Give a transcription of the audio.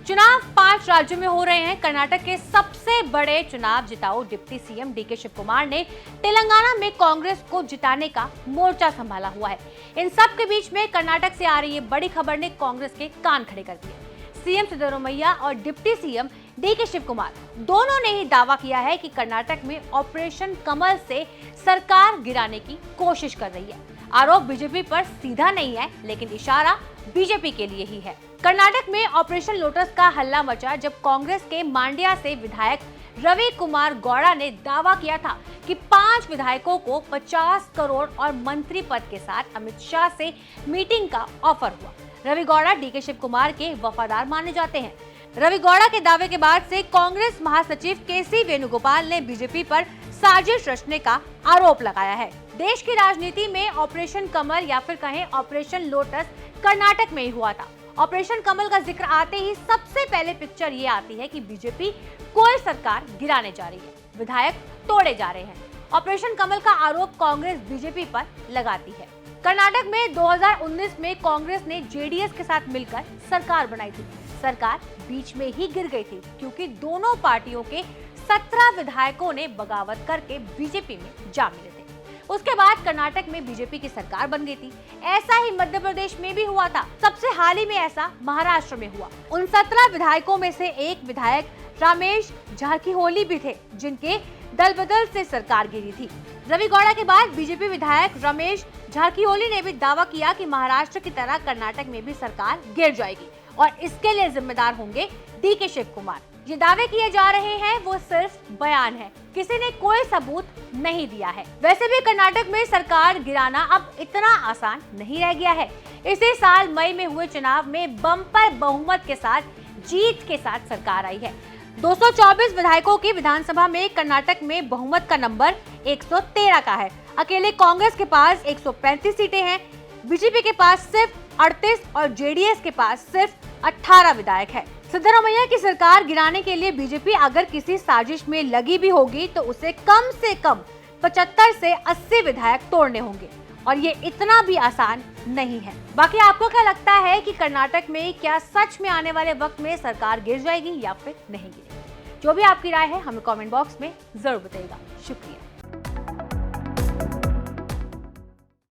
चुनाव 5 राज्यों में हो रहे हैं। कर्नाटक के सबसे बड़े चुनाव जिताऊ deputy CM DK Shivakumar ने तेलंगाना में कांग्रेस को जिताने का मोर्चा संभाला हुआ है। इन सब के बीच में कर्नाटक से आ रही ये बड़ी खबर ने कांग्रेस के कान खड़े कर दिए। सीएम सिद्धरामैया और deputy CM DK Shivakumar दोनों ने ही दावा किया है कि कर्नाटक में ऑपरेशन कमल से सरकार गिराने की कोशिश कर रही है। आरोप बीजेपी पर सीधा नहीं है, लेकिन इशारा बीजेपी के लिए ही है। कर्नाटक में ऑपरेशन लोटस का हल्ला मचा जब कांग्रेस के मांड्या से विधायक रवि कुमार गौड़ा ने दावा किया था कि 5 विधायकों को 50 करोड़ और मंत्री पद के साथ अमित शाह से मीटिंग का ऑफर हुआ। रवि गौड़ा डीके शिव कुमार के वफादार माने जाते हैं। रवि गौड़ा के दावे के बाद से कांग्रेस महासचिव केसी वेणुगोपाल ने बीजेपी पर साजिश रचने का आरोप लगाया है। देश की राजनीति में ऑपरेशन कमल या फिर कहें ऑपरेशन लोटस कर्नाटक में ही हुआ था। ऑपरेशन कमल का जिक्र आते ही सबसे पहले पिक्चर ये आती है कि बीजेपी कोई सरकार गिराने जा रही है, विधायक तोड़े जा रहे हैं। ऑपरेशन कमल का आरोप कांग्रेस बीजेपी पर लगाती है। कर्नाटक में 2019 में कांग्रेस ने जेडीएस के साथ मिलकर सरकार बनाई थी। सरकार बीच में ही गिर गई थी क्योंकि दोनों पार्टियों के 17 विधायकों ने बगावत करके बीजेपी में जा मिले थे। उसके बाद कर्नाटक में बीजेपी की सरकार बन गई थी। ऐसा ही मध्य प्रदेश में भी हुआ था। सबसे हाल ही में ऐसा महाराष्ट्र में हुआ। उन 17 विधायकों में से एक विधायक रमेश जारकिहोली भी थे, जिनके दल बदल से सरकार गिरी थी। रवि गौड़ा के बाद बीजेपी विधायक रमेश जारकिहोली ने भी दावा किया कि महाराष्ट्र की तरह कर्नाटक में भी सरकार गिर जाएगी और इसके लिए जिम्मेदार होंगे डीके शिव कुमार। ये दावे किए जा रहे हैं वो सिर्फ बयान है, किसी ने कोई सबूत नहीं दिया है। वैसे भी कर्नाटक में सरकार गिराना अब इतना आसान नहीं रह गया है। इसी साल मई में हुए चुनाव में बम्पर बहुमत के साथ जीत के साथ सरकार आई है। 224 विधायकों की विधानसभा में कर्नाटक में बहुमत का नंबर 113 का है। अकेले कांग्रेस के पास 135 सीटें हैं, बीजेपी के पास सिर्फ 38 और जेडीएस के पास सिर्फ 18 विधायक है। सिद्धरामैया की सरकार गिराने के लिए बीजेपी अगर किसी साजिश में लगी भी होगी तो उसे कम से कम 75 से 80 विधायक तोड़ने होंगे और ये इतना भी आसान नहीं है। बाकी आपको क्या लगता है कि कर्नाटक में क्या सच में आने वाले वक्त में सरकार गिर जाएगी या फिर नहीं गिरेगी? जो भी आपकी राय है हमें कमेंट बॉक्स में जरूर बताइएगा। शुक्रिया।